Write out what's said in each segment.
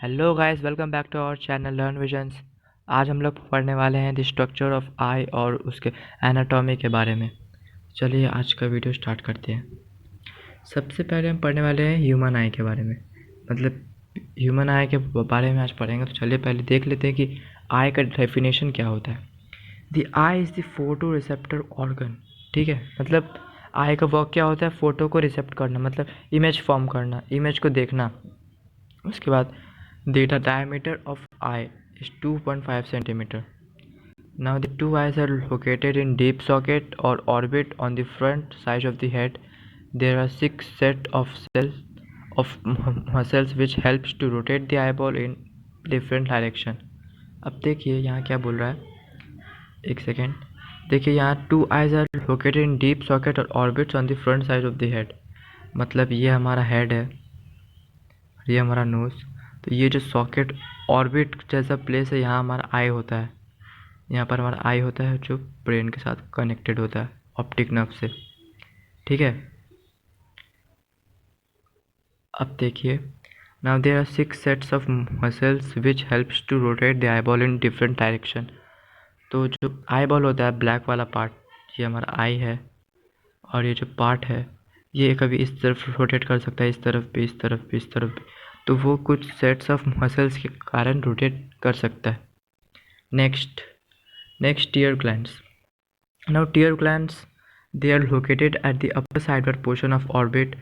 Hello guys, welcome back to our channel Learn Visions. आज हम लोग पढ़ने वाले हैं द स्ट्रक्चर ऑफ आई और उसके एनाटॉमी के बारे में। चलिए आज का वीडियो स्टार्ट करते हैं। सबसे पहले हम पढ़ने वाले हैं ह्यूमन आई के बारे में, मतलब ह्यूमन आई के बारे में आज पढ़ेंगे। तो चलिए पहले देख लेते हैं कि आई का डेफिनेशन क्या होता है। The I is the photo receptor organ. ठीक है, मतलब आई का वर्क क्या होता है? फ़ोटो को रिसेप्ट करना, मतलब इमेज फॉर्म करना, इमेज को देखना। उसके बाद the diameter of eye is 2.5 centimeter. Now the two eyes are located in deep socket or orbit on the front side of the head. There are 6 set of muscles which helps to rotate the eyeball in different direction. अब देखिए यहाँ क्या बोल रहा है, एक second. देखिए यहाँ two eyes are located in deep socket और orbits on the front side of the head. मतलब ये हमारा हेड है, ये हमारा नोज। तो ये जो सॉकेट ऑर्बिट जैसा प्लेस है, यहाँ हमारा आई होता है। यहाँ पर हमारा आई होता है जो ब्रेन के साथ कनेक्टेड होता है ऑप्टिक नर्व से। ठीक है, अब देखिए, now there are 6 sets of muscles which helps to rotate the eye ball in different direction. तो जो आई बॉल होता है, ब्लैक वाला पार्ट, ये हमारा आई है। और ये जो पार्ट है, ये कभी इस तरफ रोटेट कर सकता है, इस तरफ भी, इस तरफ भी, इस तरफ भी। तो वो कुछ सेट्स ऑफ मसल्स के कारण रोटेट कर सकता है। Next tear glands. Now tear glands, they are located at the upper sideward portion of orbit.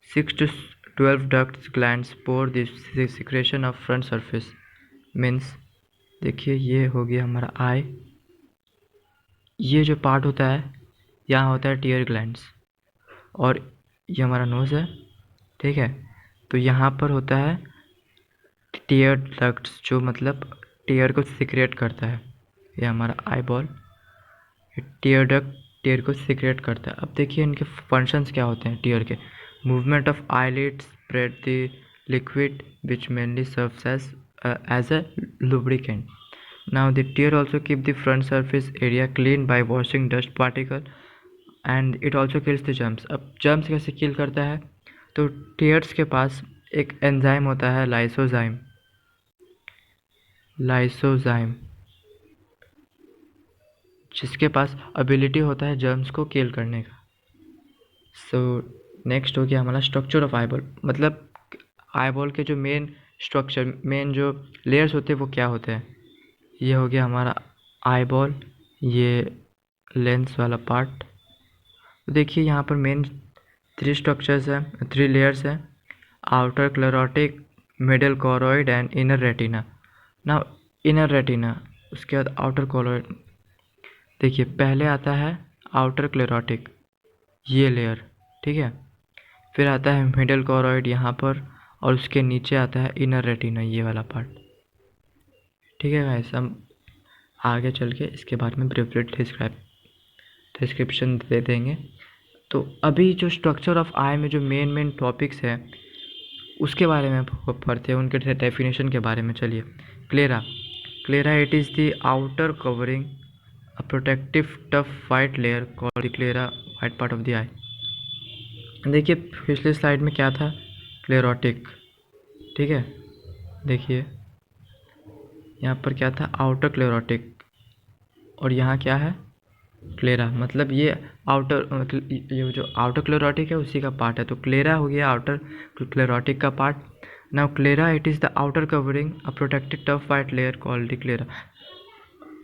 6 to 12 duct glands pour the secretion of front surface. Means देखिए ये हो गया हमारा आई। ये जो पार्ट होता है, यहाँ होता है टीयर ग्लैंड्स, और ये हमारा नोज़ है। ठीक है, तो यहाँ पर होता है टीयर डक्ट्स, जो मतलब टीयर को सिक्रेट करता है। ये हमारा eye ball tear duct tear को सिक्रेट करता है। अब देखिए इनके फंक्शंस क्या होते हैं टीयर के। Movement of eyelids spread the liquid which mainly serves as a lubricant. Now the tear also keep the front surface area clean by washing dust particle and it also kills the germs. अब germs कैसे किल करता है? तो tears के पास एक enzyme होता है, lysozyme, जिसके पास एबिलिटी होता है जर्म्स को किल करने का। सो नेक्स्ट हो गया हमारा स्ट्रक्चर ऑफ आईबॉल। मतलब आईबॉल के जो मेन स्ट्रक्चर, मेन जो लेयर्स होते हैं वो क्या होते हैं। ये हो गया हमारा आईबॉल, ये लेंस वाला पार्ट। तो देखिए यहाँ पर मेन 3 स्ट्रक्चर्स हैं, 3 लेयर्स हैं। Outer sclerotic, middle choroid and inner retina. ना इनर रेटिना, उसके बाद आउटर कोरोइड। देखिए पहले आता है आउटर क्लेरोटिक, ये लेयर। ठीक है, फिर आता है मिडल कोरोइड यहाँ पर, और उसके नीचे आता है इनर रेटिना, ये वाला पार्ट। ठीक है गाइस, हम आगे चल के इसके बारे में ब्रीफली डिस्क्रिप्शन दे देंगे। तो अभी जो स्ट्रक्चर ऑफ आई में जो मेन टॉपिक्स हैं उसके बारे में पढ़ते हैं, उनके डेफिनेशन के बारे में। चलिए, Clara it is the outer covering a protective tough white layer called the sclera, white part of the eye. देखिए पिछले स्लाइड में क्या था, क्लेरोटिक। ठीक है, देखिए यहाँ पर क्या था, आउटर क्लेरोटिक, और यहाँ क्या है, क्लेरा। मतलब ये आउटर, मतलब ये जो आउटर क्लेरोटिक है उसी का पार्ट है। तो क्लेरा हो गया आउटर क्लेरोटिक का part. Now Clara it is the outer covering a protected tough white layer called the Clara.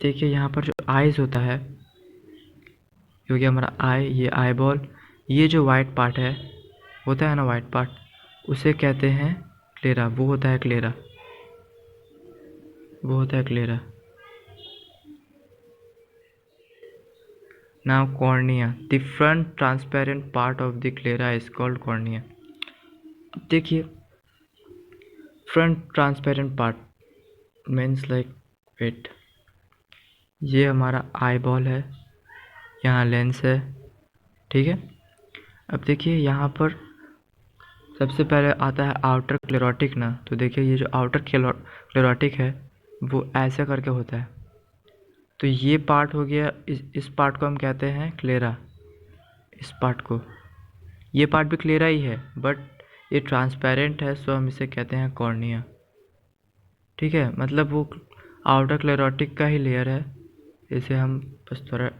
देखिए यहाँ पर जो आइज़ होता है, क्योंकि हमारा आई, ये आई बॉल, ये जो वाइट पार्ट है होता है ना, वाइट पार्ट, उसे कहते हैं क्लेरा। वो होता है क्लेरा, वो होता है sclera. Now cornea, the front transparent part of the sclera is called cornea. अब देखिए front transparent part means like, wait, ये हमारा आई बॉल है, यहाँ लेंस है। ठीक है, अब देखिए यहाँ पर सबसे पहले आता है आउटर क्लेरोटिक ना। तो देखिए ये जो आउटर क्लेरोटिक है वो ऐसे करके होता है। तो ये पार्ट हो गया, इस पार्ट को हम कहते हैं क्लेरा। इस पार्ट को, ये पार्ट भी क्लेरा ही है बट ये ट्रांसपेरेंट है, सो हम इसे कहते हैं कॉर्निया। ठीक है, मतलब वो आउटर क्लेरोटिक का ही लेयर है, इसे हम बस थोड़ा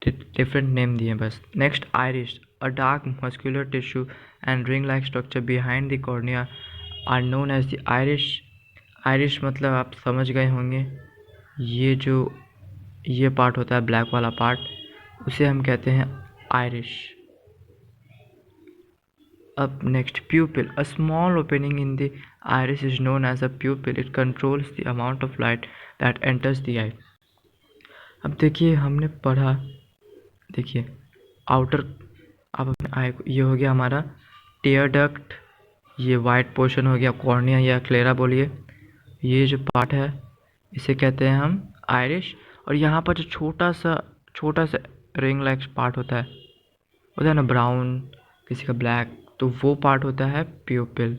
डिफरेंट नेम दिए बस। Next, iris, a dark muscular tissue and ring like structure behind the cornea are known as the iris. Iris मतलब आप समझ गए होंगे, ये जो ये पार्ट होता है ब्लैक वाला पार्ट, उसे हम कहते हैं आइरिस। अब next, प्यूपिल, a small opening in the iris is known as a pupil. It controls the amount of light that enters the eye. अब देखिए हमने पढ़ा, देखिए आउटर, अब अपने आई को, ये हो गया हमारा टेयर डक्ट, ये वाइट पोर्शन हो गया कॉर्निया या क्लेरा बोलिए, ये जो पार्ट है इसे कहते हैं हम आइरिश। और यहाँ पर जो छोटा सा रिंग लाइक पार्ट होता है ना ब्राउन, किसी का ब्लैक, तो वो पार्ट होता है pupil,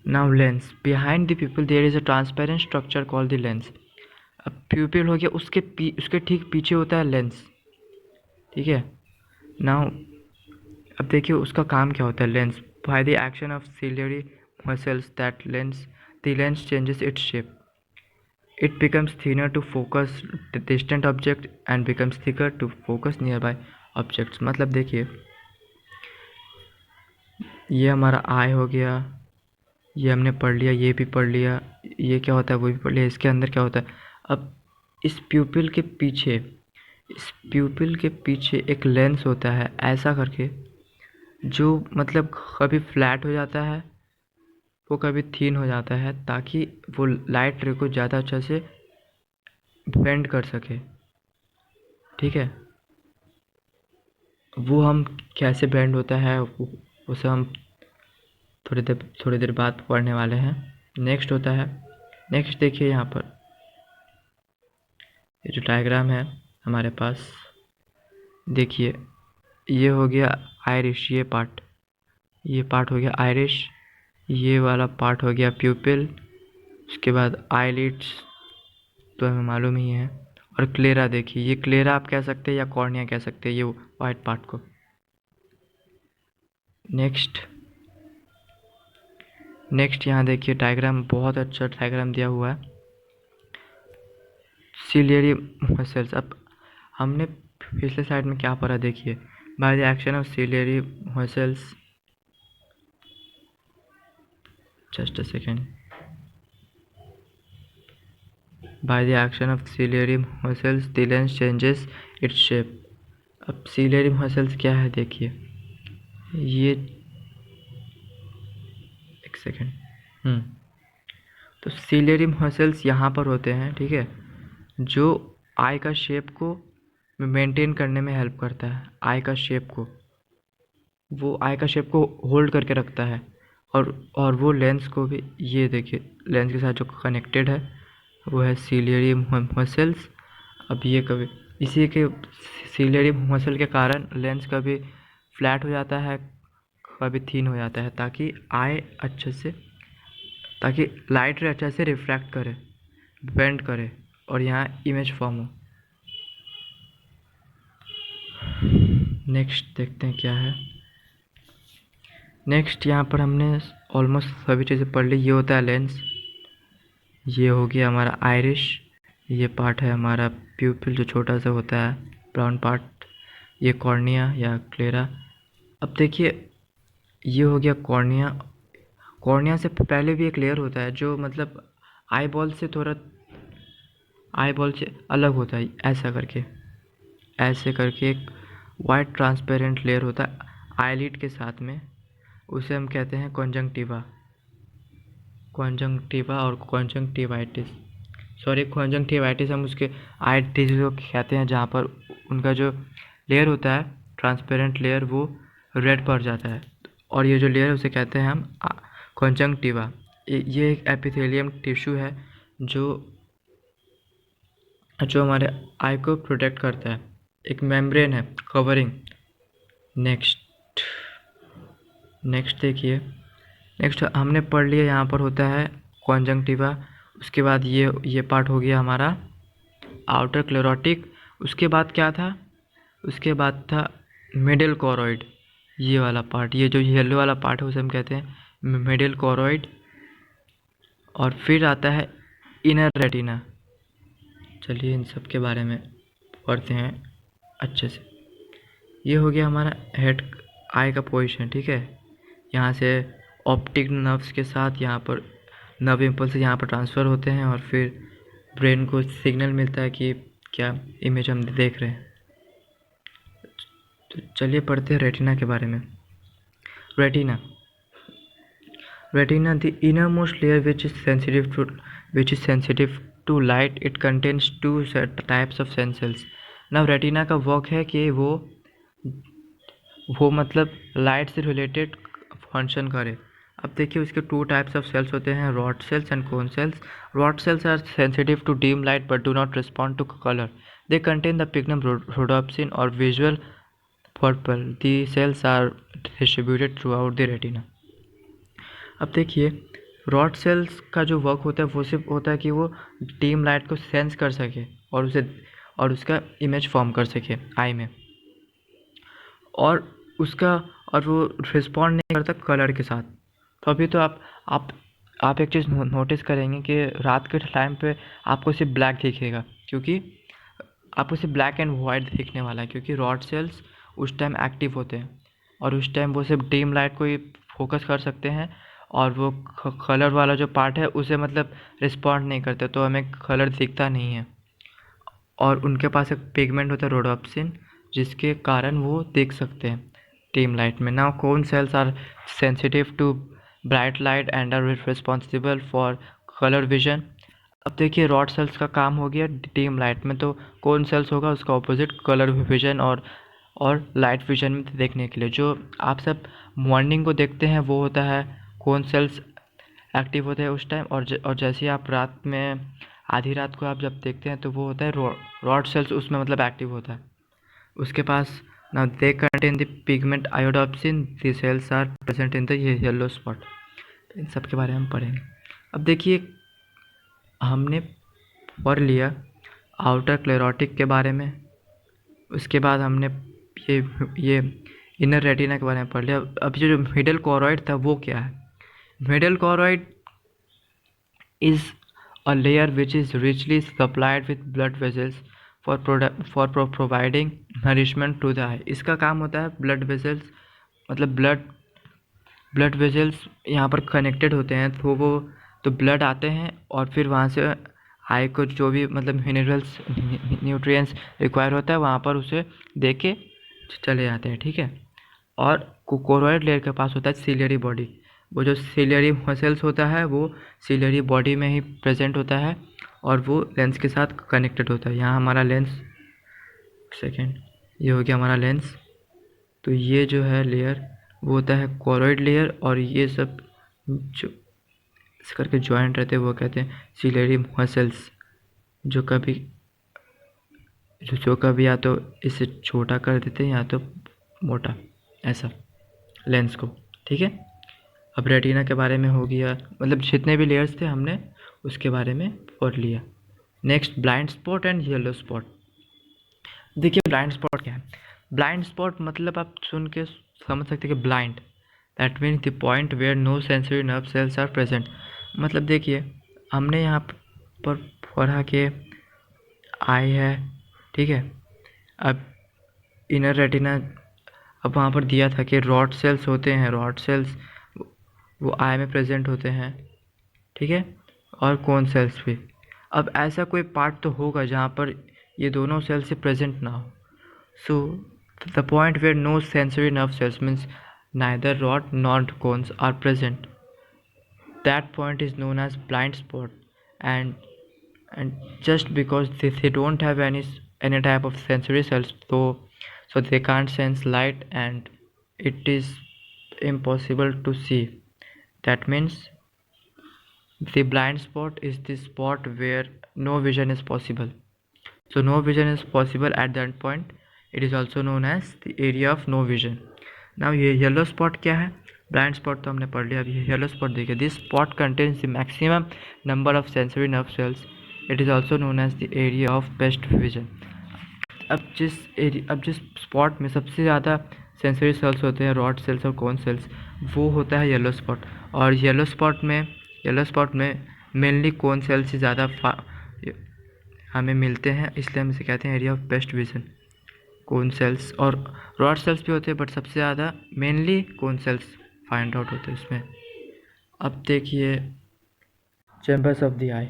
now lens, behind the pupil there is a transparent structure called the lens. अब प्यूपिल हो गया, उसके ठीक पीछे होता है लेंस, ठीक है। नाउ अब देखिए उसका काम क्या होता है lens, by the action of ciliary muscles that the lens changes its shape, it becomes thinner to focus the distant object and becomes thicker to focus nearby objects। मतलब देखिए ये हमारा आई हो गया, ये हमने पढ़ लिया, ये भी पढ़ लिया, ये क्या होता है वो भी पढ़ लिया, इसके अंदर क्या होता है। अब इस प्यूपिल के पीछे एक लेंस होता है ऐसा करके, जो मतलब कभी फ्लैट हो जाता है, वो कभी थीन हो जाता है, ताकि वो लाइट रे को ज़्यादा अच्छे से बेंड कर सके, ठीक है। वो हम कैसे बेंड होता है उसे हम थोड़ी देर बाद पढ़ने वाले हैं। नेक्स्ट होता है, नेक्स्ट देखिए यहाँ पर ये जो डायग्राम है हमारे पास, देखिए ये हो गया आइरिश, ये पार्ट हो गया आइरिश, ये वाला पार्ट हो गया प्यूपिल, उसके बाद आईलिड्स तो हमें मालूम ही है, और क्लेरा, देखिए ये क्लेरा आप कह सकते हैं या कॉर्निया कह सकते हैं ये वाइट पार्ट को। नेक्स्ट यहाँ देखिए डायग्राम, बहुत अच्छा डायग्राम दिया हुआ है, सिलियरी मसल्स। अब हमने पिछले साइड में क्या पढ़ा, देखिए by the action of ciliary muscles, just a second, by the action of ciliary muscles the lens changes its shape. अब सिलियरी मसल्स क्या है, देखिए ये एक सेकेंड, तो सिलियरी मसल्स यहाँ पर होते हैं, ठीक है, जो आई का शेप को मेंटेन करने में हेल्प करता है, आई का शेप को होल्ड करके रखता है, और वो लेंस को भी, ये देखिए लेंस के साथ जो कनेक्टेड है वो है सिलियरी मसल्स। अब ये कभी इसी के सिलियरी मसल के कारण लेंस कभी फ्लैट हो जाता है, कभी थीन हो जाता है, ताकि लाइट रे अच्छे से रिफ्रैक्ट करे, बेंड करे, और यहाँ इमेज फॉर्म हो। नेक्स्ट देखते हैं क्या है। नेक्स्ट यहाँ पर हमने ऑलमोस्ट सभी चीज़ें पढ़ ली। ये होता है लेंस, ये हो गया हमारा आइरिश, ये पार्ट है हमारा प्यूपिल जो छोटा सा होता है ब्राउन पार्ट, ये कॉर्निया या क्लेरा। अब देखिए ये हो गया कॉर्निया, कॉर्निया से पहले भी एक लेयर होता है जो मतलब आई बॉल से अलग होता है, ऐसे करके एक वाइट ट्रांसपेरेंट लेयर होता है आईलिड के साथ में, उसे हम कहते हैं कॉन्जंक्टिवा और कॉन्जंक्टिवाइटिस हम उसके आई डिजीज को कहते हैं, जहाँ पर उनका जो लेयर होता है ट्रांसपेरेंट लेयर वो रेड पड़ जाता है, और ये जो लेयर है उसे कहते हैं हम कॉन्जंक्टिवा। ये एक एपिथेलियम टिश्यू है जो हमारे आई को प्रोटेक्ट करता है, एक मेम्ब्रेन है कवरिंग। नेक्स्ट देखिए, नेक्स्ट हमने पढ़ लिया, यहाँ पर होता है कॉन्जंक्टिवा, उसके बाद ये पार्ट हो गया हमारा आउटर क्लेरोटिक, उसके बाद क्या था, उसके बाद था मिडिल कोरोइड, ये वाला पार्ट, ये जो येलो वाला पार्ट है उसे हम कहते हैं मिडिल कोरोइड। और फिर आता है इनर रेटिना। चलिए इन सब के बारे में पढ़ते हैं अच्छे से। ये हो गया हमारा हेड आई का पोजीशन, ठीक है। यहाँ से ऑप्टिक नर्व्स के साथ यहाँ पर नर्व इम्पल्स यहाँ पर ट्रांसफ़र होते हैं और फिर ब्रेन को सिग्नल मिलता है कि क्या इमेज हम देख रहे हैं। तो चलिए पढ़ते हैं रेटिना के बारे में। Retina the innermost layer which is sensitive to light. It contains two types of sense cells. Now retina का वर्क है कि वो मतलब लाइट से रिलेटेड फंक्शन करे। अब देखिए उसके टू टाइप्स ऑफ सेल्स होते हैं, rod cells and cone cells. Rod cells are sensitive to dim light but do not respond to colour. They contain the pigment rhodopsin और visual purple. The cells are distributed throughout the retina. अब देखिए rod sales का जो work होता है वो सिर्फ होता है कि वो डीम लाइट को सेंस कर सके और उसका इमेज फॉर्म कर सके आई में, और वो रिस्पॉन्ड नहीं करता कलर के साथ। तो अभी तो आप एक चीज़ नोटिस करेंगे कि रात के टाइम पे आपको सिर्फ ब्लैक दिखेगा, क्योंकि आपको सिर्फ ब्लैक एंड वाइट दिखने वाला है, क्योंकि रॉड सेल्स उस टाइम एक्टिव होते हैं और उस टाइम वो सिर्फ डीम लाइट को ही फोकस कर सकते हैं और वो कलर वाला जो पार्ट है उसे मतलब रिस्पॉन्ड नहीं करते, तो हमें कलर दिखता नहीं है। और उनके पास एक पिगमेंट होता है रोडोप्सिन, जिसके कारण वो देख सकते हैं डीम लाइट में। Now cone cells are sensitive to bright light and are responsible for colour vision. अब देखिए रॉड सेल्स का काम हो गया डीम लाइट में, तो कोन सेल्स होगा उसका ऑपोजिट कलर विजन और लाइट विजन में देखने के लिए। जो आप सब मॉर्निंग को देखते हैं वो होता है कोन सेल्स एक्टिव होते हैं उस टाइम, और जैसे आप रात में आधी रात को आप जब देखते हैं तो वो होता है रॉड सेल्स उसमें मतलब एक्टिव होता है। उसके पास now they contain the pigment iodopsin. The cells are present in the yellow spot. इन सब के बारे में हम पढ़ेंगे। अब देखिए हमने पढ़ लिया आउटर क्लेरोटिक के बारे में, उसके बाद हमने ये इनर रेटिना के बारे में पढ़ लिया। अब ये जो मिडल कोरोइड था वो क्या है? Middle choroid is a layer which is richly supplied with blood vessels for providing nourishment to the eye. इसका काम होता है ब्लड वेसल्स, मतलब ब्लड वेसल्स यहाँ पर कनेक्टेड होते हैं, तो ब्लड आते हैं और फिर वहाँ से आई को जो भी मतलब मिनरल्स न्यूट्रिएंट्स रिक्वायर होता है वहाँ पर उसे दे के चले जाते हैं, ठीक है। और कोरोइड लेयर के पास होता है सिलियरी बॉडी। वो जो सिलियरी मसल्स होता है वो सिलियरी बॉडी में ही प्रेजेंट होता है और वो लेंस के साथ कनेक्टेड होता है। यहाँ हमारा लेंस, सेकेंड, ये हो गया हमारा लेंस। तो ये जो है लेयर वो होता है कोरोइड लेयर, और ये सब जो इस करके जॉइंट रहते हैं वो कहते हैं सिलियरी मसल्स, जो कभी या तो इसे छोटा कर देते हैं या तो मोटा, ऐसा लेंस को, ठीक है। अब रेटिना के बारे में हो गया, मतलब जितने भी लेयर्स थे हमने उसके बारे में पढ़ लिया। Next blind spot and yellow spot. देखिए ब्लाइंड स्पॉट क्या है? ब्लाइंड स्पॉट मतलब आप सुन के समझ सकते हैं कि blind, that means the point where no sensory nerve cells are present. मतलब देखिए हमने यहाँ पर पढ़ा के आई है, ठीक है। अब इनर रेटिना, अब वहाँ पर दिया था कि रॉड सेल्स होते हैं, रॉड सेल्स वो आई में प्रेजेंट होते हैं, ठीक है, और कोन सेल्स भी। अब ऐसा कोई पार्ट तो होगा जहाँ पर ये दोनों सेल्स से प्रेजेंट ना हो। So the point where no sensory nerve cells means neither rod not cones are present, that point is known as blind spot. and just because they don't have any type of sensory cells, so they can't sense light and it is impossible to see. That means the blind spot is the spot where no vision is possible. So no vision is possible at that point. It is also known as the area of no vision. Now ये yellow spot क्या है? Blind spot तो हमने पढ़ लिया। अब ये yellow spot देखिए, this spot contains the maximum number of sensory nerve cells. It is also known as the area of best vision. अब जिस स्पॉट में सबसे ज़्यादा सेंसरी सेल्स होते हैं, रॉड सेल्स और कोन सेल्स, वो होता है येलो स्पॉट। और येलो स्पॉट में मेनली कोन सेल्स से ज़्यादा हमें मिलते हैं, इसलिए हम इसे कहते हैं area of best vision. Cone cells और रॉड सेल्स भी होते हैं, बट सबसे ज़्यादा mainly cone cells find out होते हैं इसमें। अब देखिए chambers of the I.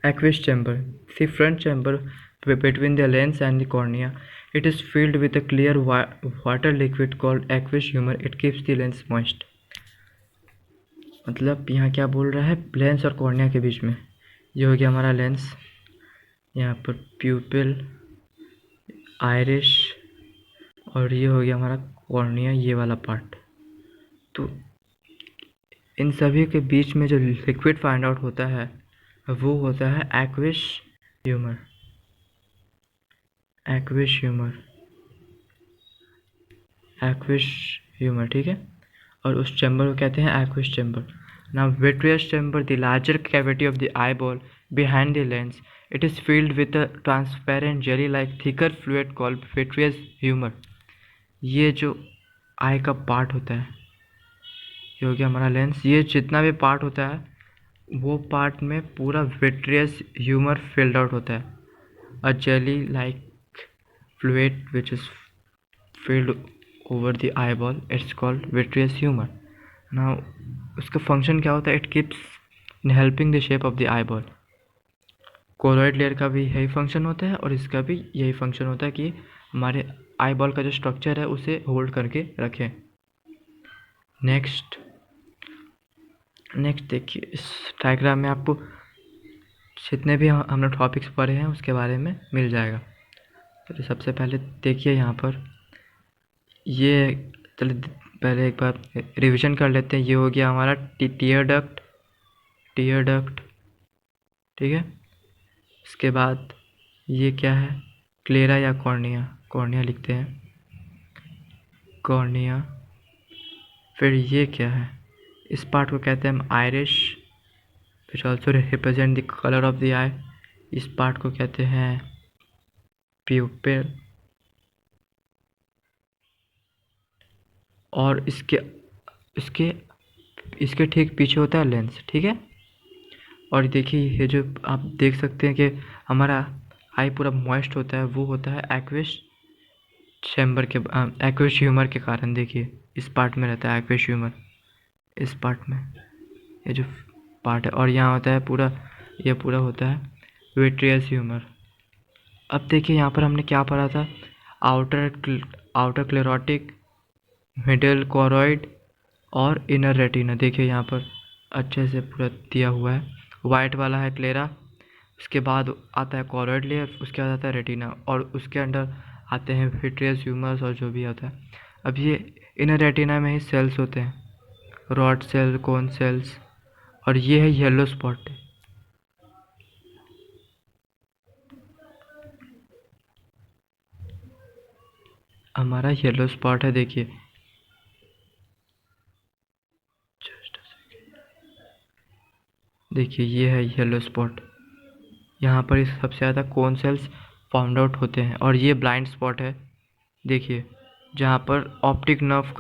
Aqueous chamber, the front chamber between the lens and the cornea. It is filled with a clear water liquid called aqueous humor. It keeps the lens moist. मतलब यहाँ क्या बोल रहा है, lens और cornea के बीच में ये हो गया हमारा लेंस, यहाँ पर प्यूपिल, आयरिश, और ये हो गया हमारा कॉर्निया, ये वाला पार्ट। तो इन सभी के बीच में जो लिक्विड फाइंड आउट होता है वो होता है एक्विस ह्यूमर। एक्विस ह्यूमर, ठीक है। और उस चैम्बर को कहते हैं aqueous chamber. Now vitreous chamber, the larger cavity of the eye ball behind the lens, it is filled with a transparent jelly like thicker fluid called vitreous humour. ये जो आई का पार्ट होता है, ये हो गया हमारा लेंस, ये जितना भी पार्ट होता है वो पार्ट में पूरा विट्रियस ह्यूमर फिल्ड आउट होता है। A jelly like fluid which is filled over the eye ball, it's called vitreous humour. Now उसका फंक्शन क्या होता है, it keeps in helping the shape of the eye ball. Choroid layer का भी यही function होता है और इसका भी यही फंक्शन होता है कि हमारे आई बॉल का जो स्ट्रक्चर है उसे होल्ड करके रखें। नेक्स्ट देखिए इस डायग्राम में आपको जितने भी हमने टॉपिक्स पढ़े हैं उसके बारे में मिल जाएगा। तो सबसे पहले देखिए यहाँ पर, ये चलिए पहले एक बार रिवीजन कर लेते हैं। ये हो गया हमारा टीयर डक्ट, ठीक है। इसके बाद ये क्या है, क्लेरा या कॉर्निया लिखते हैं, कॉर्निया। फिर ये क्या है, इस पार्ट को कहते हैं हम iris, which also represent the colour of the eye. इस पार्ट को कहते हैं प्यूपिल, और इसके ठीक पीछे होता है लेंस, ठीक है। और देखिए ये जो आप देख सकते हैं कि हमारा आई पूरा मॉइस्ट होता है, वो होता है एक्विस ह्यूमर के कारण। देखिए इस पार्ट में रहता है एक्विस ह्यूमर, इस पार्ट में ये जो पार्ट है, और यहाँ होता है पूरा, ये पूरा होता है विट्रियस ह्यूमर। अब देखिए यहाँ पर हमने क्या पढ़ा था, आउटर क्लेरोटिक, मिडल कोरोइड और इनर रेटिना। देखिए यहाँ पर अच्छे से पूरा दिया हुआ है। वाइट वाला है क्लेरा, उसके बाद आता है कोरोइड लेयर, उसके बाद आता है रेटिना, और उसके अंदर आते हैं विट्रियस ह्यूमर्स और जो भी आता है। अब ये इनर रेटिना में ही सेल्स होते हैं, रॉड सेल, कोन सेल्स, और ये है येलो स्पॉट। हमारा येलो स्पॉट है, देखिए ये है येलो स्पॉट। यहाँ पर इस सबसे ज़्यादा कोन सेल्स फाउंड आउट होते हैं, और ये ब्लाइंड स्पॉट है। देखिए जहाँ पर ऑप्टिक नर्व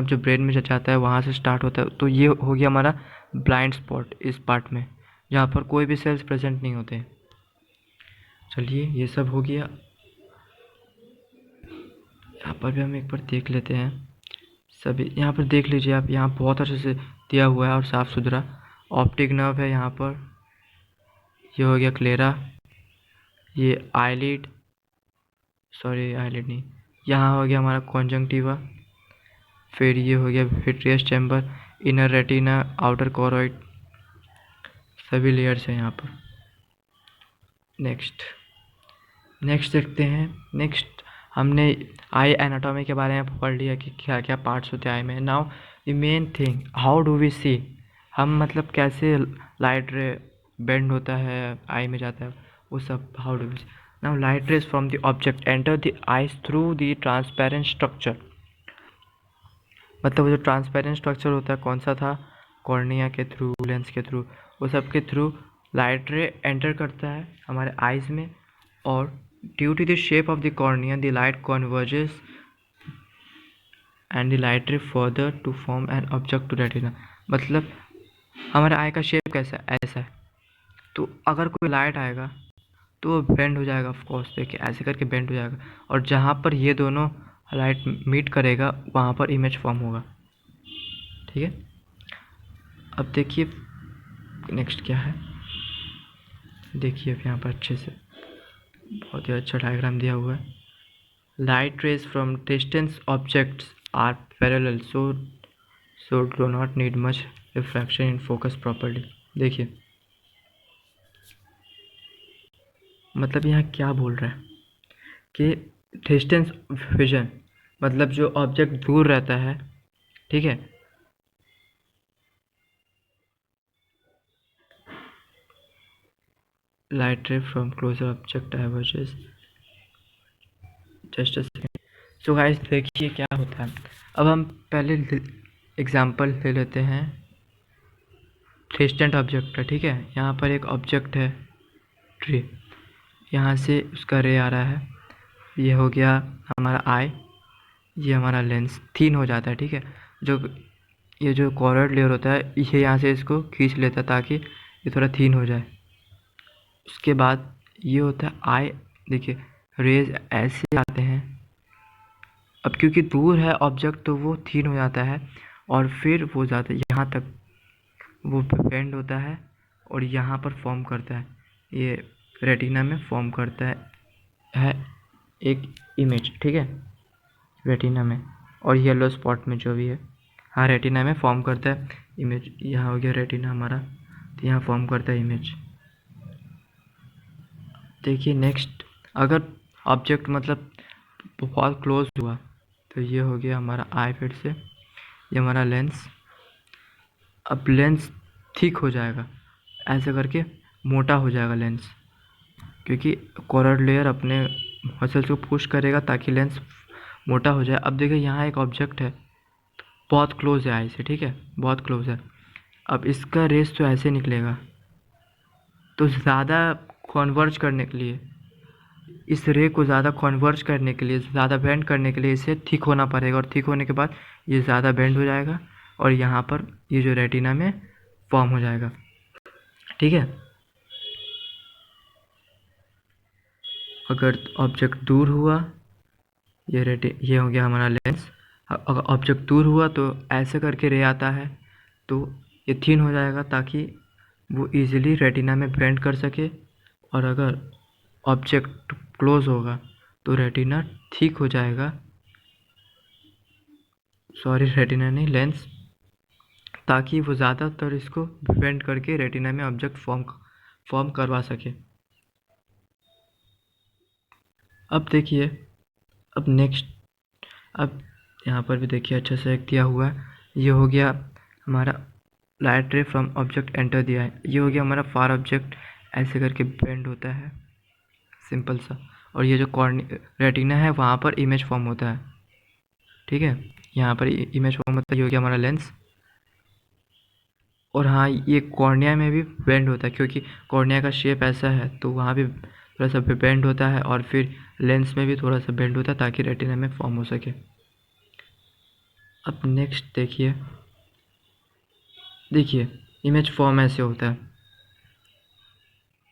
जो ब्रेन में जाता है वहाँ से स्टार्ट होता है, तो ये हो गया हमारा ब्लाइंड स्पॉट इस पार्ट में, जहाँ पर कोई भी सेल्स प्रेजेंट नहीं होते। चलिए ये सब हो गया। यहाँ पर भी हम एक बार देख लेते हैं सभी। यहाँ पर देख लीजिए आप, यहाँ बहुत अच्छे से दिया हुआ है और साफ़ सुथरा। ऑप्टिक नर्व है यहाँ पर, ये हो गया क्लेरा, ये आईलिड नहीं, यहाँ हो गया हमारा कॉन्जंक्टिवा, फिर ये हो गया vitreous chamber, inner retina, outer choroid, सभी लेयर्स हैं यहाँ पर। नेक्स्ट देखते हैं। नेक्स्ट हमने आई एनाटॉमी के बारे में पढ़ लिया कि क्या क्या पार्ट्स होते हैं आई में। Now the main thing, how do we see, हम मतलब कैसे लाइट रे बेंड होता है आई में जाता है, वो सब how do we see. Now light rays from the object enter the eyes through the transparent structure. मतलब वो जो ट्रांसपेरेंट स्ट्रक्चर होता है कौन सा था, कॉर्निया के थ्रू, लेंस के थ्रू, वो सब के थ्रू लाइट रे एंटर करता है हमारे आइज़ में, और due to the shape of the cornea the light converges and the light ray further to form an object to retina. मतलब हमारे आई का शेप कैसा है, ऐसा है, तो अगर कोई लाइट आएगा तो वो बेंड हो जाएगा, ऑफ कोर्स देखिए ऐसे करके बेंड हो जाएगा, और जहाँ पर ये दोनों लाइट मीट करेगा वहाँ पर इमेज फॉर्म होगा। ठीक है, अब देखिए नेक्स्ट क्या है, देखिए अब यहाँ पर अच्छे से बहुत ही अच्छा डायग्राम दिया हुआ है। Light rays from distance objects are parallel so do not need much refraction in focus properly. देखिए मतलब यहाँ क्या बोल रहा है कि डिस्टेंस विजन, मतलब जो ऑब्जेक्ट दूर रहता है, ठीक है, light ray from closer object diverges just a second. So guys देखिए क्या होता है, अब हम पहले एग्जांपल ले लेते हैं डिस्टेंट ऑब्जेक्ट का। ठीक है, यहाँ पर एक ऑब्जेक्ट है ट्री, यहाँ से उसका रे आ रहा है, ये हो गया हमारा आई, ये हमारा लेंस थिन हो जाता है। ठीक है, जो ये जो कॉर्ड लेयर होता है ये यहाँ से इसको खींच लेता है ताकि ये थोड़ा थिन हो जाए। उसके बाद ये होता है आई, देखिए रेज ऐसे आते हैं, अब क्योंकि दूर है ऑब्जेक्ट तो वो थिन हो जाता है, और फिर वो जाता है यहाँ तक, वो बेंड होता है और यहाँ पर फॉर्म करता है, ये रेटिना में फॉर्म करता है एक इमेज। ठीक है, रेटिना में और येलो स्पॉट में जो भी है, हाँ रेटिना में फॉर्म करता है इमेज। यहाँ हो गया रेटिना हमारा, तो यहाँ फॉर्म करता है इमेज। देखिए नेक्स्ट, अगर ऑब्जेक्ट मतलब बहुत क्लोज हुआ तो ये हो गया हमारा आई, फिर से ये हमारा लेंस। अब लेंस थिक हो जाएगा, ऐसे करके मोटा हो जाएगा लेंस, क्योंकि कॉर्ड लेयर अपने मसल्स को पुश करेगा ताकि लेंस मोटा हो जाए। अब देखिए यहाँ एक ऑब्जेक्ट है बहुत क्लोज है आई से, ठीक है, बहुत क्लोज है, अब इसका रेस तो ऐसे निकलेगा, तो ज़्यादा कन्वर्ज करने के लिए, इस रे को ज़्यादा कन्वर्ज करने के लिए, ज़्यादा बेंड करने के लिए इसे थिक होना पड़ेगा, और थिक होने के बाद ये ज़्यादा बेंड हो जाएगा और यहाँ पर ये जो रेटिना में फॉर्म हो जाएगा। ठीक है, अगर ऑब्जेक्ट दूर हुआ, ये हो गया हमारा लेंस, अगर ऑब्जेक्ट दूर हुआ तो ऐसे करके रे आता है, तो ये थिन हो जाएगा ताकि वो इजीली रेटिना में बेंड कर सके, और अगर ऑब्जेक्ट क्लोज होगा तो रेटिना थिक हो जाएगा, सॉरी रेटिना नहीं लेंस, ताकि वो ज़्यादातर इसको बेंड करके रेटिना में ऑब्जेक्ट फॉर्म करवा सके। अब देखिए, अब नेक्स्ट, अब यहाँ पर भी देखिए अच्छा से एक दिया हुआ है, ये हो गया हमारा light ray from object enter दिया है, ये हो गया हमारा फार ऑब्जेक्ट ऐसे करके बेंड होता है सिंपल सा, और ये जो रेटिना है वहाँ पर इमेज फॉर्म होता है। ठीक है, यहाँ पर इमेज फॉर्म होता है, ये हो गया हमारा लेंस। और हाँ, ये कॉर्निया में भी बेंड होता है, क्योंकि कॉर्निया का शेप ऐसा है तो वहाँ भी थोड़ा सा बेंड होता है, और फिर लेंस में भी थोड़ा सा बेंड होता है ताकि रेटिना में फॉर्म हो सके। अब नेक्स्ट देखिए, देखिए इमेज फॉर्म ऐसे होता है,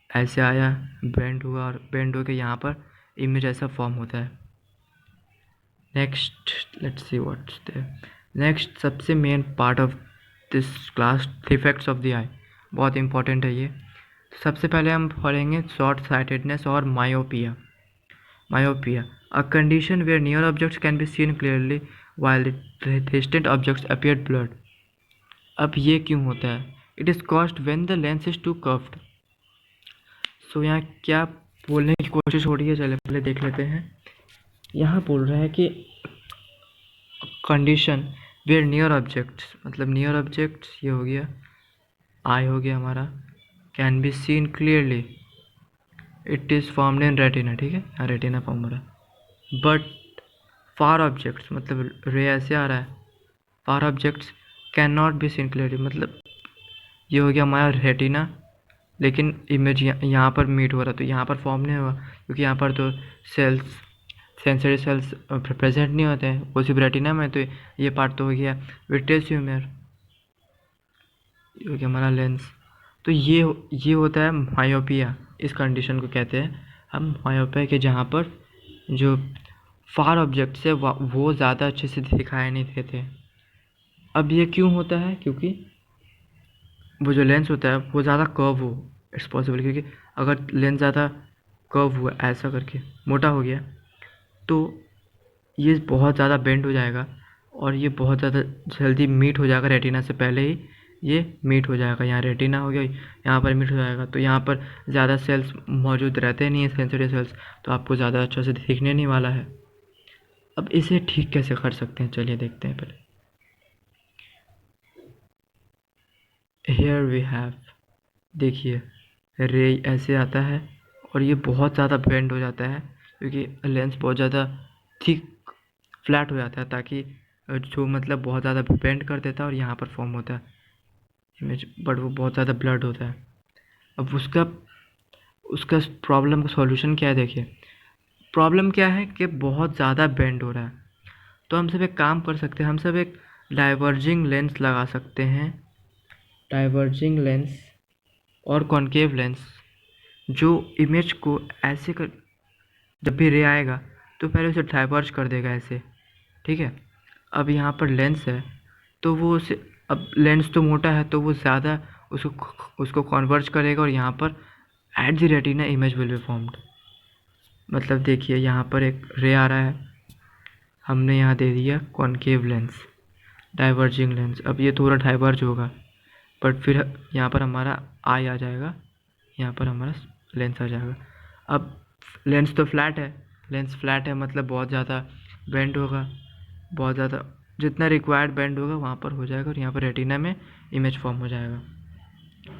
ऐसे आया, बेंड हुआ, और बेंड होकर यहाँ पर इमेज ऐसा फॉर्म होता है। Next let's see what's there. Next सबसे main part of this class, defects of the eye, बहुत इंपॉर्टेंट है ये। सबसे पहले हम पढ़ेंगे शॉर्ट साइटेडनेस और myopia. Myopia, a condition where near objects can be seen clearly while the distant objects appear blurred। अब ये क्यों होता है? It is caused when the lens is too curved. So यहाँ क्या बोलने की कोशिश हो रही है, चले पहले देख लेते हैं। यहाँ बोल रहा है कि कंडीशन वेयर नियर ऑब्जेक्ट्स, मतलब नियर ऑब्जेक्ट्स ये हो गया, आई हो गया हमारा, can be seen clearly, it is formed in retina. ठीक है, यहाँ रेटिना फॉर्म हो रहा है, बट फार ऑब्जेक्ट्स, मतलब रे ऐसे आ रहा है, far objects can not be seen clearly, मतलब ये हो गया हमारा रेटिना, लेकिन इमेज यहाँ पर मीट हो रहा, तो यहाँ पर फॉर्म नहीं हुआ क्योंकि यहाँ पर तो सेल्स, सेंसरी सेल्स प्रेजेंट नहीं होते हैं, वो सिर्फ रेटिना में। तो ये पार्ट तो हो गया विट्रियस ह्यूमर, ये हो गया हमारा लेंस। तो ये होता है मायोपिया। इस कंडीशन को कहते हैं हम मायोपिया के, जहाँ पर जो फार ऑब्जेक्ट से वो ज़्यादा अच्छे से दिखाई नहीं देते। अब ये क्यों होता है? क्योंकि वो जो लेंस होता है वो ज़्यादा कर्व हो, इट्स पॉसिबल। क्योंकि अगर लेंस ज़्यादा कर्व हुआ, ऐसा करके मोटा हो गया, तो ये बहुत ज़्यादा बेंड हो जाएगा और ये बहुत ज़्यादा जल्दी मीट हो जाएगा रेटिना से पहले ही। ये मीट हो जाएगा, यहाँ रेटिना हो गया, यहाँ पर मीट हो जाएगा, तो यहाँ पर ज़्यादा सेल्स मौजूद रहते नहीं हैं, सेंसिटिव सेल्स, तो आपको ज़्यादा अच्छा से दिखने नहीं वाला है। अब इसे ठीक कैसे कर सकते हैं, चलिए देखते हैं पहले। हेयर वी हैव, देखिए रे ऐसे आता है और ये बहुत ज़्यादा बेंड हो जाता है क्योंकि लेंस बहुत ज़्यादा थिक फ्लैट हो जाता है, ताकि जो मतलब बहुत ज़्यादा बेंड कर देता है और यहाँ पर फॉर्म होता है इमेज, बट वो बहुत ज़्यादा ब्लड होता है। अब उसका उसका प्रॉब्लम का सॉल्यूशन क्या है? देखिए प्रॉब्लम क्या है कि बहुत ज़्यादा बेंड हो रहा है, तो हम सब एक काम कर सकते हैं, हम सब एक डाइवर्जिंग लेंस लगा सकते हैं। डाइवर्जिंग लेंस और कॉनकेव लेंस जो इमेज को ऐसे कर, जब भी रे आएगा तो पहले उसे डाइवर्ज कर देगा ऐसे, ठीक है। अब यहाँ पर लेंस है तो वो उसे, अब लेंस तो मोटा है तो वो ज़्यादा उसको कन्वर्ज करेगा और यहाँ पर at the retina image will be formed. मतलब देखिए यहाँ पर एक रे आ रहा है, हमने यहाँ दे दिया कॉनकेव लेंस, डाइवर्जिंग लेंस। अब ये थोड़ा डाइवर्ज होगा बट फिर यहाँ पर हमारा आई आ जाएगा, यहाँ पर हमारा लेंस आ जाएगा। अब लेंस तो फ्लैट है, लेंस फ्लैट है मतलब बहुत ज़्यादा बेंड होगा, बहुत ज़्यादा जितना रिक्वायर्ड बेंड होगा वहाँ पर हो जाएगा और यहाँ पर रेटिना में इमेज फॉर्म हो जाएगा,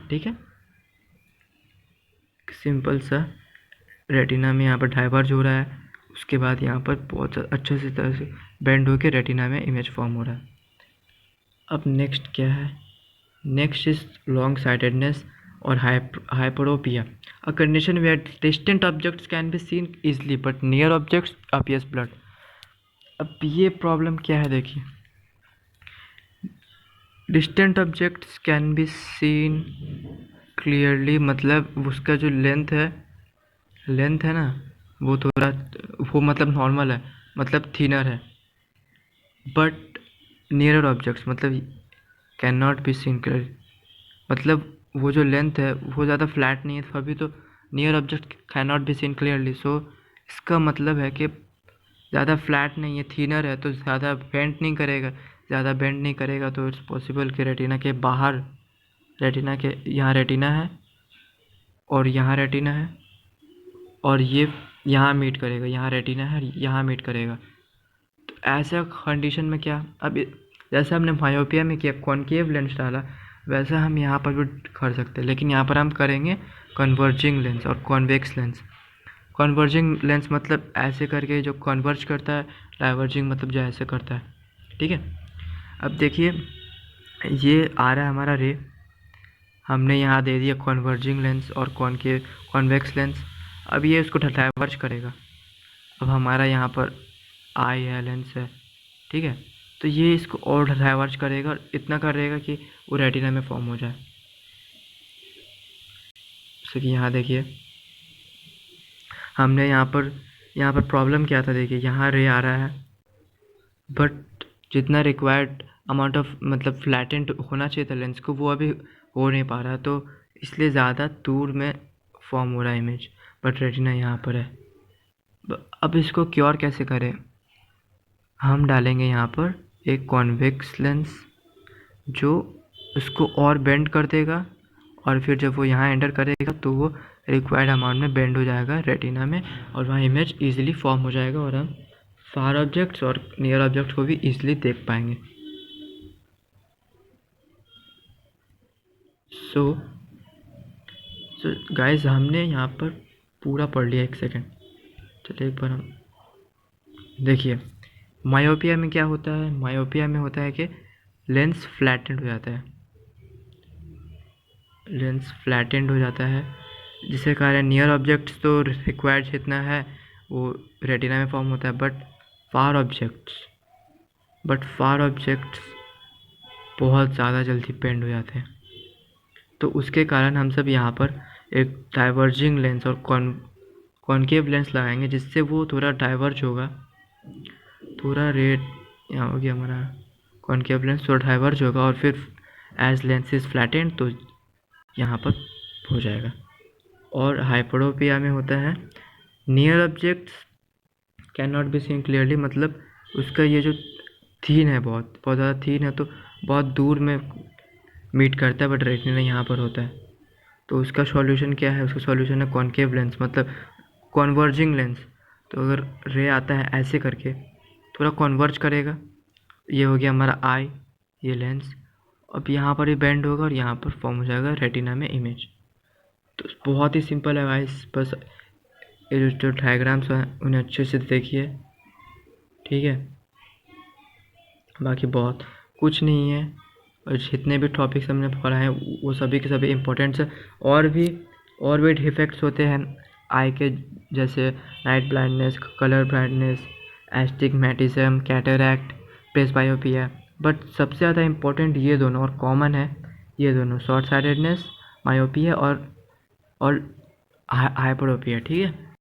ठीक है। सिंपल सा रेटिना में यहाँ पर डाइवर्ज हो रहा है, उसके बाद यहाँ पर बहुत अच्छे से तरह से बेंड होकर रेटिना में इमेज फॉर्म हो रहा है। अब नेक्स्ट क्या है? नेक्स्ट इज लॉन्ग साइटेडनेस और hyperopia, a condition where distant objects can be seen easily but near objects appears blurred। अब ये प्रॉब्लम क्या है? देखिए distant objects can be seen clearly, मतलब उसका जो लेंथ है ना, वो थोड़ा, वो मतलब नॉर्मल है, मतलब थिनर है, बट नियरर ऑब्जेक्ट्स मतलब can not be seen clearly, मतलब वो जो लेंथ है वो ज़्यादा फ्लैट नहीं है, तो अभी तो near object can not be seen clearly. So इसका मतलब है कि ज़्यादा फ्लैट नहीं है, थिनर है, तो ज़्यादा बेंड नहीं करेगा, ज़्यादा बेंड नहीं करेगा, तो इट्स पॉसिबल कि रेटिना के बाहर, रेटिना के यहाँ रेटिना है और यहाँ रेटिना है और ये यहाँ मीट करेगा, यहाँ रेटिना है, यहाँ मीट करेगा। तो ऐसा कंडीशन में क्या, अब जैसे हमने मायोपिया में किया कॉनकेव लेंस डाला, वैसा हम यहाँ पर भी कर सकते हैं, लेकिन यहाँ पर हम करेंगे कन्वर्जिंग लेंस और कॉन्वेक्स लेंस। कन्वर्जिंग लेंस मतलब ऐसे करके जो कन्वर्ज करता है, डाइवर्जिंग मतलब जो ऐसे करता है, ठीक है। अब देखिए ये आ रहा है हमारा रे, हमने यहाँ दे दिया कन्वर्जिंग लेंस और कॉन्वेक्स लेंस। अब ये उसको डाइवर्ज करेगा, अब हमारा यहाँ पर आई है, लेंस है, ठीक है, तो ये इसको और डाइवर्ज करेगा और इतना करेगा कि वो रेटिना में फॉर्म हो जाए। जैसे कि यहाँ देखिए हमने यहाँ पर प्रॉब्लम क्या था, देखिए यहाँ रे आ रहा है बट जितना रिक्वायर्ड अमाउंट ऑफ मतलब फ्लैटेंड होना चाहिए था लेंस को, वो अभी हो नहीं पा रहा, तो इसलिए ज़्यादा दूर में फॉर्म हो रहा है इमेज, बट रेटिना यहाँ पर है। अब इसको क्योर कैसे करें? हम डालेंगे यहाँ पर एक कॉन्वेक्स लेंस जो उसको और बेंड कर देगा और फिर जब वो यहाँ एंटर करेगा तो वो रिक्वायर्ड अमाउंट में बेंड हो जाएगा रेटिना में और वहाँ इमेज इजीली फॉर्म हो जाएगा और हम फार ऑब्जेक्ट्स और नियर ऑब्जेक्ट्स को भी इजीली देख पाएंगे। सो गाइस हमने यहाँ पर पूरा पढ़ लिया। एक सेकेंड, चलिए एक बार हम देखिए मायोपिया में क्या होता है। मायोपिया में होता है कि लेंस फ्लैटेंड हो जाता है, लेंस फ्लैटेंड हो जाता है, जिसके कारण नियर ऑब्जेक्ट्स तो रिक्वायर्ड जितना है वो रेटिना में फॉर्म होता है, बट फार ऑब्जेक्ट्स बहुत ज़्यादा जल्दी बेंड हो जाते हैं। तो उसके कारण हम सब यहाँ पर एक डाइवर्जिंग लेंस और कॉनकेव लेंस लगाएंगे, जिससे वो थोड़ा डाइवर्ज होगा, थोड़ा रेट यहाँ हो गया हमारा कॉनकेव लेंस, थोड़ा डाइवर्ज होगा और फिर एज लेंस इज फ्लैटेंड तो यहाँ पर हो जाएगा। और हाइपरोपिया में होता है near objects can not be seen clearly, मतलब उसका ये जो थीन है बहुत ज़्यादा थीन है, तो बहुत दूर में मीट करता है, बट रेटिना यहाँ पर होता है। तो उसका सॉल्यूशन क्या है? उसका सॉल्यूशन है कॉनकेव लेंस, मतलब कॉन्वर्जिंग लेंस। तो अगर रे आता है ऐसे करके थोड़ा कॉन्वर्ज करेगा, ये हो गया हमारा आई, ये लेंस, अब यहाँ पर ये बेंड होगा और यहाँ पर फॉर्म हो जाएगा रेटिना में इमेज। तो बहुत ही सिंपल है गाइस, बस ये जो डायग्राम्स हैं उन्हें अच्छे से देखिए, ठीक है। बाकी बहुत कुछ नहीं है, और जितने भी टॉपिक्स हमने पढ़ा है वो सभी के सभी इम्पोर्टेंट्स है। और भी डिफेक्ट्स होते हैं आई के, जैसे night blindness, colour blindness, astigmatism, cataract, presbyopia, but सबसे ज़्यादा इम्पोर्टेंट ये दोनों और कॉमन है, ये दोनों शॉर्ट साइटेडनेस, मायोपिया और हाइपरोपिया, ठीक है।